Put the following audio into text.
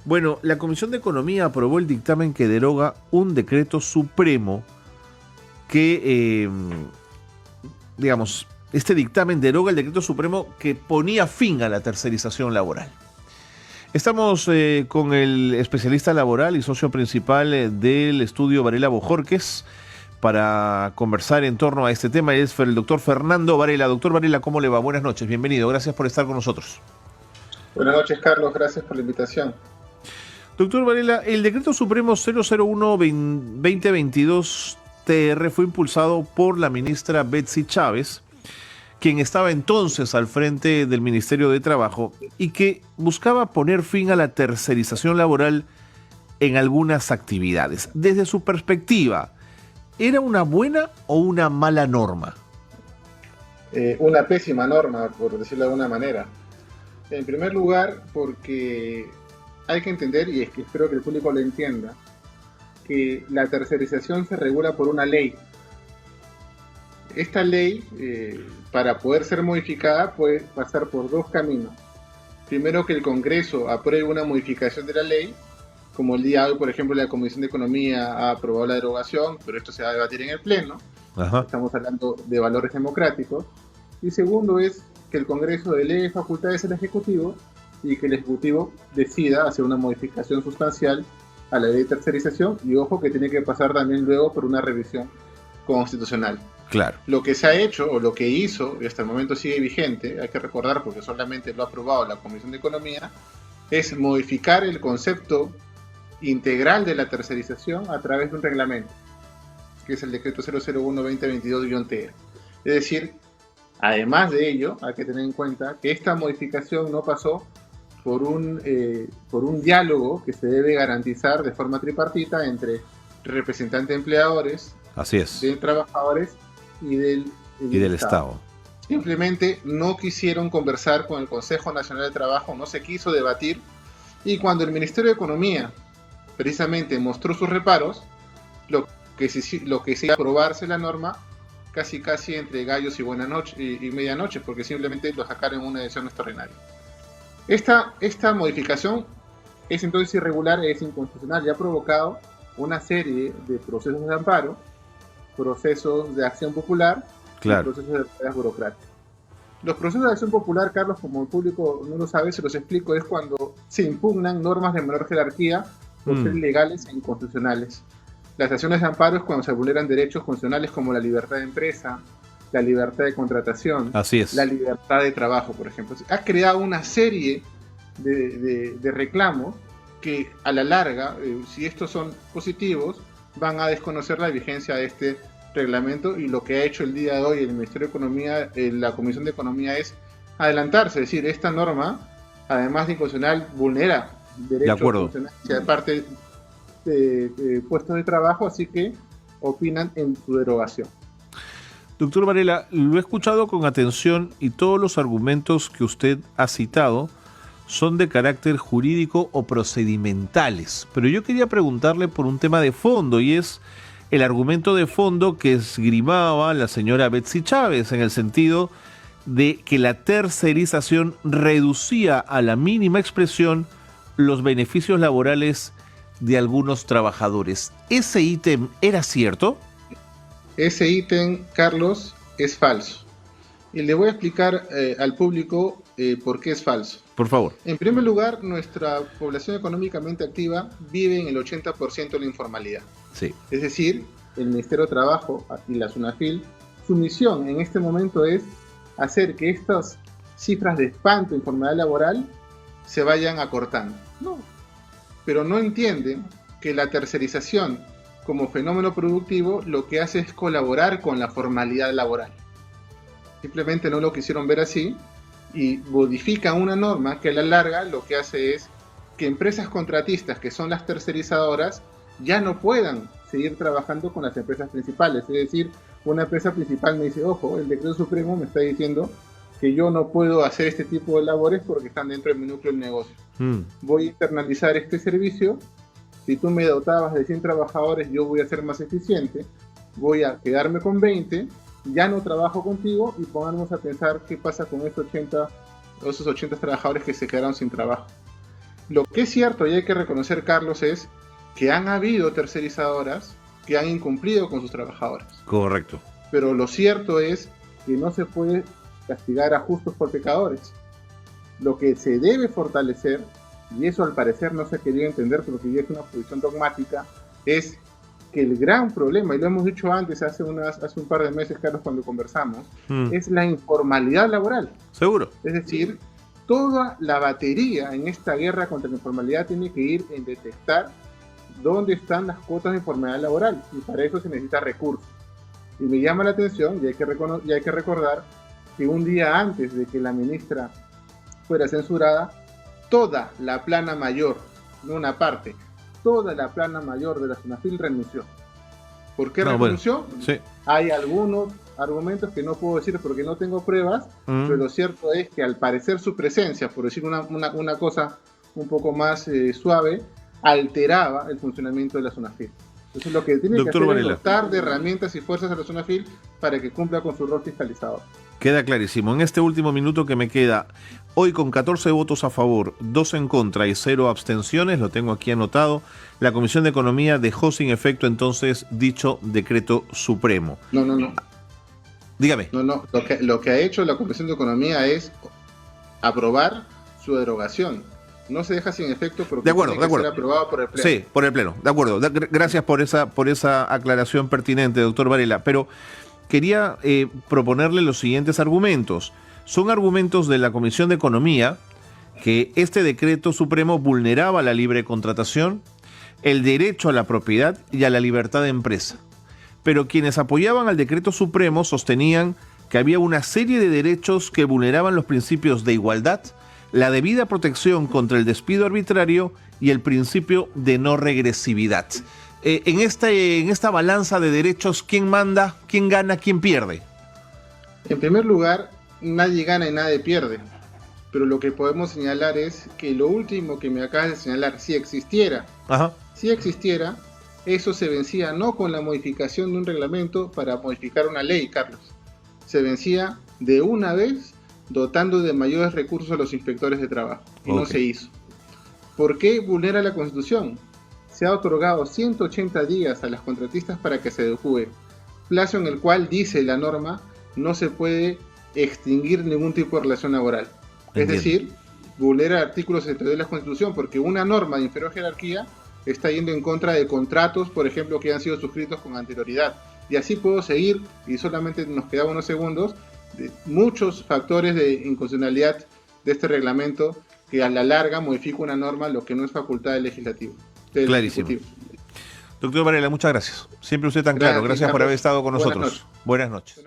Bueno, la Comisión de Economía aprobó el dictamen que deroga un decreto supremo que, este dictamen deroga el decreto supremo que ponía fin a la tercerización laboral. Estamos con el especialista laboral y socio principal del estudio Varela Bojorquez para conversar en torno a este tema. Es el doctor Fernando Varela. Doctor Varela, ¿cómo le va? Buenas noches, bienvenido. Gracias por estar con nosotros. Buenas noches, Carlos. Gracias por la invitación. Doctor Varela, el decreto supremo 001-2022-TR fue impulsado por la ministra Betsy Chávez, quien estaba entonces al frente del Ministerio de Trabajo y que buscaba poner fin a la tercerización laboral en algunas actividades. Desde su perspectiva, ¿era una buena o una mala norma? Una pésima norma, por decirlo de alguna manera. En primer lugar, porque hay que entender, y es que espero que el público lo entienda, que la tercerización se regula por una ley. Esta ley, para poder ser modificada, puede pasar por dos caminos. Primero, que el Congreso apruebe una modificación de la ley, como el día de hoy, por ejemplo, la Comisión de Economía ha aprobado la derogación, pero esto se va a debatir en el Pleno. Ajá. Estamos hablando de valores democráticos. Y segundo es que el Congreso delegue facultades al Ejecutivo y que el Ejecutivo decida hacer una modificación sustancial a la ley de tercerización, y ojo que tiene que pasar también luego por una revisión constitucional. Claro. Lo que se ha hecho, o lo que hizo, y hasta el momento sigue vigente, hay que recordar porque solamente lo ha aprobado la Comisión de Economía, es modificar el concepto integral de la tercerización a través de un reglamento, que es el decreto 001-2022-TR. Es decir, además de ello, hay que tener en cuenta que esta modificación no pasó por un diálogo que se debe garantizar de forma tripartita entre representantes de empleadores, así es, de trabajadores y del Estado. Simplemente no quisieron conversar con el Consejo Nacional de Trabajo, no se quiso debatir, y cuando el Ministerio de Economía precisamente mostró sus reparos, lo que se iba a aprobarse la norma casi entre gallos y medianoche, porque simplemente lo sacaron en una decisión extraordinaria. Esta modificación es entonces irregular, es inconstitucional y ha provocado una serie de procesos de amparo, procesos de acción popular, claro, y procesos de batallas burocráticas. Los procesos de acción popular, Carlos, como el público no lo sabe, se los explico, es cuando se impugnan normas de menor jerarquía por ser ilegales e inconstitucionales. Las acciones de amparo es cuando se vulneran derechos constitucionales como la libertad de empresa, la libertad de contratación, así es, la libertad de trabajo, por ejemplo. Ha creado una serie de reclamos que a la larga, si estos son positivos, van a desconocer la vigencia de este reglamento, y lo que ha hecho el día de hoy el Ministerio de Economía, la Comisión de Economía, es adelantarse, es decir, esta norma, además de inconstitucional, vulnera derechos constitucionales de parte de puestos de trabajo, así que opinan en su derogación. Doctor Varela, lo he escuchado con atención y todos los argumentos que usted ha citado son de carácter jurídico o procedimentales, pero yo quería preguntarle por un tema de fondo, y es el argumento de fondo que esgrimaba la señora Betsy Chávez, en el sentido de que la tercerización reducía a la mínima expresión los beneficios laborales de algunos trabajadores. ¿Ese ítem era cierto? Ese ítem, Carlos, es falso. Y le voy a explicar al público por qué es falso. Por favor. En primer lugar, nuestra población económicamente activa vive en el 80% de la informalidad. Sí. Es decir, el Ministerio de Trabajo y la SUNAFIL, su misión en este momento es hacer que estas cifras de espanto de informalidad laboral se vayan acortando. No. Pero no entienden que la tercerización como fenómeno productivo lo que hace es colaborar con la formalidad laboral. Simplemente no lo quisieron ver así y modifican una norma que a la larga lo que hace es que empresas contratistas, que son las tercerizadoras, ya no puedan seguir trabajando con las empresas principales. Es decir, una empresa principal me dice, ojo, el decreto supremo me está diciendo que yo no puedo hacer este tipo de labores porque están dentro de mi núcleo de negocio. Voy a internalizar este servicio. Si tú me dotabas de 100 trabajadores, yo voy a ser más eficiente, voy a quedarme con 20, ya no trabajo contigo, y pongamos a pensar qué pasa con esos 80 trabajadores que se quedaron sin trabajo. Lo que es cierto y hay que reconocer, Carlos, es que han habido tercerizadoras que han incumplido con sus trabajadores. Correcto. Pero lo cierto es que no se puede castigar a justos por pecadores. Lo que se debe fortalecer, y eso al parecer no se ha querido entender porque ya es una posición dogmática, es que el gran problema, y lo hemos dicho antes, hace un par de meses, Carlos, cuando conversamos, es la informalidad laboral. Seguro. Es decir, toda la batería en esta guerra contra la informalidad tiene que ir en detectar dónde están las cuotas de informalidad laboral, y para eso se necesita recursos. Y me llama la atención, y hay que recordar, que un día antes de que la ministra fuera censurada, toda la plana mayor, no una parte, toda la plana mayor de la SUNAFIL renunció. ¿Por qué renunció? Bueno, sí. Hay algunos argumentos que no puedo decir porque no tengo pruebas, pero lo cierto es que al parecer su presencia, por decir una cosa un poco más suave, alteraba el funcionamiento de la SUNAFIL. Entonces lo que tiene Doctor que hacer Varela, es dotar de herramientas y fuerzas a la SUNAFIL para que cumpla con su rol fiscalizador. queda clarísimo. En este último minuto que me queda, hoy con 14 votos a favor, 2 en contra y 0 abstenciones, lo tengo aquí anotado, la Comisión de Economía dejó sin efecto entonces dicho decreto supremo. No. Dígame. No. Lo que ha hecho la Comisión de Economía es aprobar su derogación. No se deja sin efecto porque tiene que ser aprobado por el Pleno. Sí, por el Pleno, de acuerdo. Gracias por esa aclaración pertinente, doctor Varela. Pero quería proponerle los siguientes argumentos. Son argumentos de la Comisión de Economía que este decreto supremo vulneraba la libre contratación, el derecho a la propiedad y a la libertad de empresa. Pero quienes apoyaban al decreto supremo sostenían que había una serie de derechos que vulneraban los principios de igualdad, la debida protección contra el despido arbitrario y el principio de no regresividad. En esta balanza de derechos, ¿quién manda, quién gana, quién pierde? En primer lugar, nadie gana y nadie pierde. Pero lo que podemos señalar es que lo último que me acabas de señalar, si existiera, eso se vencía no con la modificación de un reglamento para modificar una ley, Carlos. Se vencía de una vez dotando de mayores recursos a los inspectores de trabajo. Y no se hizo. ¿Por qué vulnera la Constitución? Se ha otorgado 180 días a las contratistas para que se adecúen, plazo en el cual, dice la norma, no se puede extinguir ningún tipo de relación laboral. Es decir, vulnera el artículo 62 de la Constitución, porque una norma de inferior jerarquía está yendo en contra de contratos, por ejemplo, que han sido suscritos con anterioridad. Y así puedo seguir, y solamente nos quedan unos segundos, de muchos factores de inconstitucionalidad de este reglamento que a la larga modifica una norma, lo que no es facultad del legislativo. Clarísimo. Doctor Varela, muchas gracias. Siempre usted tan claro. Gracias por haber estado con nosotros. Buenas noches.